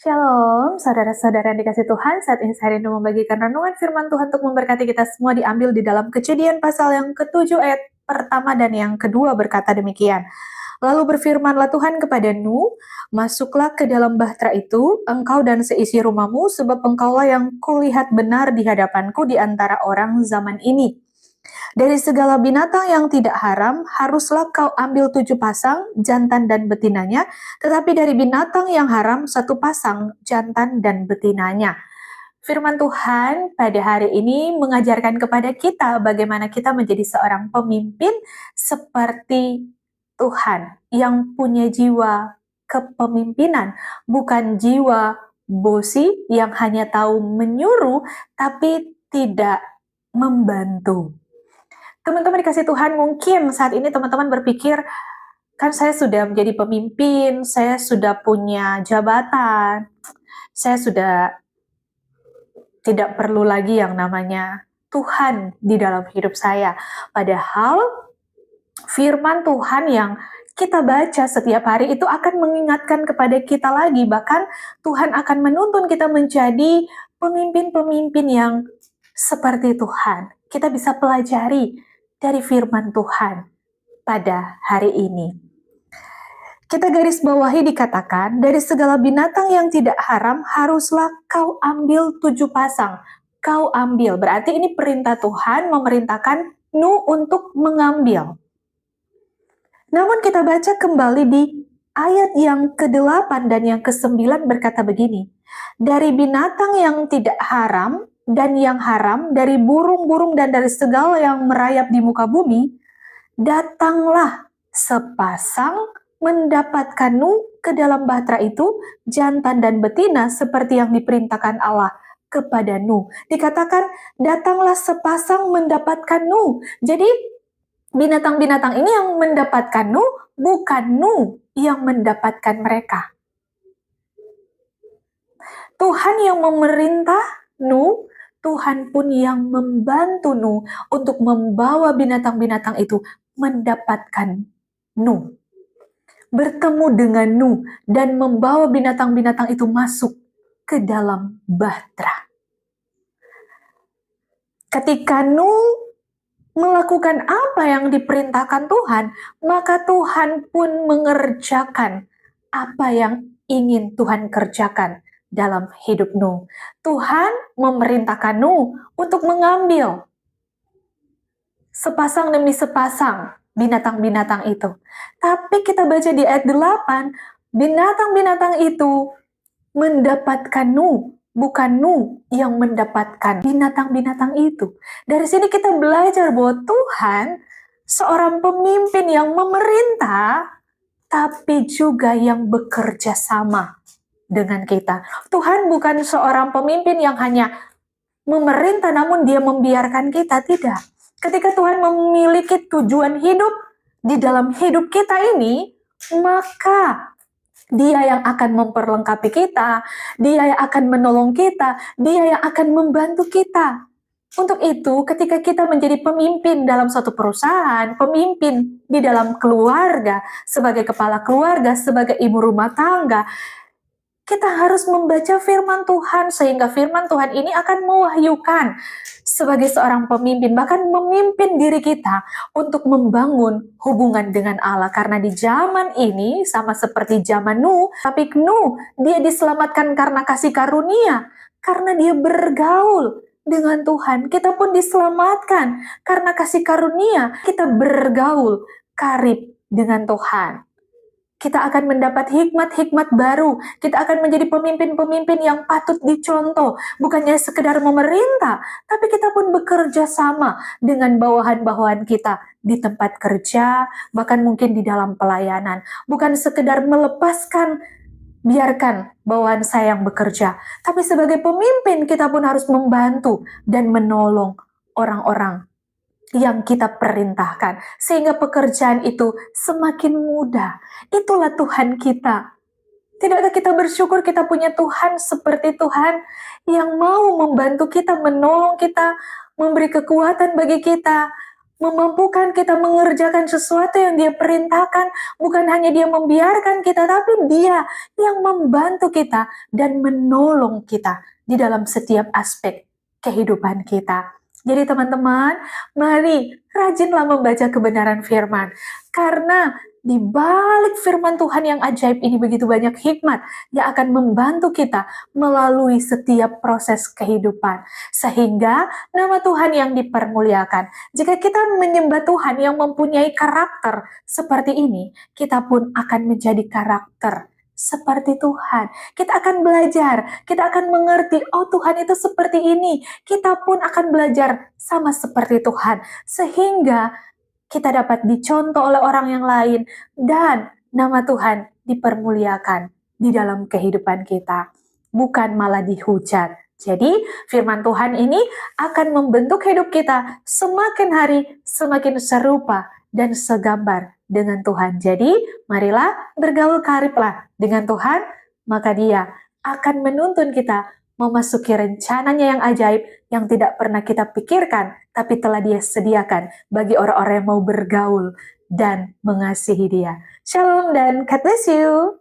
Shalom, saudara-saudara yang dikasih Tuhan. Saat ini saya rindu membagikan renungan firman Tuhan untuk memberkati kita semua, diambil di dalam Kejadian pasal yang ke-7 ayat pertama dan yang kedua, berkata demikian. Lalu berfirmanlah Tuhan kepada Nuh, masuklah ke dalam bahtera itu, engkau dan seisi rumahmu, sebab engkaulah yang kulihat benar di hadapanku di antara orang zaman ini. Dari segala binatang yang tidak haram, haruslah kau ambil 7 pasang, jantan dan betinanya, tetapi dari binatang yang haram, 1 pasang, jantan dan betinanya. Firman Tuhan pada hari ini mengajarkan kepada kita bagaimana kita menjadi seorang pemimpin seperti Tuhan yang punya jiwa kepemimpinan, bukan jiwa bosi yang hanya tahu menyuruh tapi tidak membantu. Teman-teman dikasih Tuhan, mungkin saat ini teman-teman berpikir, kan saya sudah menjadi pemimpin, saya sudah punya jabatan, saya sudah tidak perlu lagi yang namanya Tuhan di dalam hidup saya. Padahal firman Tuhan yang kita baca setiap hari itu akan mengingatkan kepada kita lagi, bahkan Tuhan akan menuntun kita menjadi pemimpin-pemimpin yang seperti Tuhan. Kita bisa pelajari dari firman Tuhan pada hari ini. Kita garis bawahi dikatakan, dari segala binatang yang tidak haram, haruslah kau ambil 7 pasang. Kau ambil, berarti ini perintah Tuhan memerintahkan Nuh untuk mengambil. Namun kita baca kembali di ayat yang ke-8 dan yang ke-9 berkata begini, dari binatang yang tidak haram dan yang haram, dari burung-burung dan dari segala yang merayap di muka bumi, datanglah sepasang mendapatkan Nuh ke dalam bahtera itu, jantan dan betina seperti yang diperintahkan Allah kepada Nuh. Dikatakan, datanglah sepasang mendapatkan Nuh. Jadi, binatang-binatang ini yang mendapatkan Nuh, bukan Nuh yang mendapatkan mereka. Tuhan yang memerintah Nuh, Tuhan pun yang membantu Nuh untuk membawa binatang-binatang itu mendapatkan Nuh. Bertemu dengan Nuh dan membawa binatang-binatang itu masuk ke dalam bahtera. Ketika Nuh melakukan apa yang diperintahkan Tuhan, maka Tuhan pun mengerjakan apa yang ingin Tuhan kerjakan dalam hidup Nuh. Tuhan memerintahkan Nuh untuk mengambil sepasang demi sepasang binatang-binatang itu. Tapi kita baca di ayat 8, binatang-binatang itu mendapatkan Nuh, bukan Nuh yang mendapatkan binatang-binatang itu. Dari sini kita belajar bahwa Tuhan seorang pemimpin yang memerintah, tapi juga yang bekerja sama dengan kita. Tuhan bukan seorang pemimpin yang hanya memerintah namun dia membiarkan kita, tidak. Ketika Tuhan memiliki tujuan hidup di dalam hidup kita ini, maka Dia yang akan memperlengkapi kita, Dia yang akan menolong kita, Dia yang akan membantu kita. Untuk itu, ketika kita menjadi pemimpin dalam suatu perusahaan, pemimpin di dalam keluarga, sebagai kepala keluarga, sebagai ibu rumah tangga, kita harus membaca firman Tuhan, sehingga firman Tuhan ini akan mewahyukan sebagai seorang pemimpin, bahkan memimpin diri kita untuk membangun hubungan dengan Allah. Karena di zaman ini, sama seperti zaman Nuh, tapi Nuh, dia diselamatkan karena kasih karunia, karena dia bergaul dengan Tuhan. Kita pun diselamatkan karena kasih karunia, kita bergaul karib dengan Tuhan. Kita akan mendapat hikmat-hikmat baru. Kita akan menjadi pemimpin-pemimpin yang patut dicontoh. Bukannya sekedar memerintah, tapi kita pun bekerja sama dengan bawahan-bawahan kita di tempat kerja, bahkan mungkin di dalam pelayanan. Bukan sekedar melepaskan, biarkan bawahan saya yang bekerja. Tapi sebagai pemimpin, kita pun harus membantu dan menolong orang-orang yang kita perintahkan, sehingga pekerjaan itu semakin mudah. Itulah Tuhan kita. Tidakkah kita bersyukur kita punya Tuhan seperti Tuhan yang mau membantu kita, menolong kita, memberi kekuatan bagi kita, memampukan kita mengerjakan sesuatu yang Dia perintahkan. Bukan hanya Dia membiarkan kita, tapi Dia yang membantu kita dan menolong kita di dalam setiap aspek kehidupan kita. Jadi teman-teman, mari rajinlah membaca kebenaran firman. Karena di balik firman Tuhan yang ajaib ini begitu banyak hikmat yang akan membantu kita melalui setiap proses kehidupan. Sehingga nama Tuhan yang dipermuliakan. Jika kita menyembah Tuhan yang mempunyai karakter seperti ini, kita pun akan menjadi karakter seperti Tuhan. Kita akan belajar, kita akan mengerti, oh Tuhan itu seperti ini. Kita pun akan belajar sama seperti Tuhan. Sehingga kita dapat dicontoh oleh orang yang lain dan nama Tuhan dipermuliakan di dalam kehidupan kita. Bukan malah dihujat. Jadi firman Tuhan ini akan membentuk hidup kita semakin hari semakin serupa dan segambar dengan Tuhan. Jadi marilah bergaul kariblah dengan Tuhan, maka Dia akan menuntun kita memasuki rencananya yang ajaib yang tidak pernah kita pikirkan, tapi telah Dia sediakan bagi orang-orang yang mau bergaul dan mengasihi Dia. Shalom dan God bless you.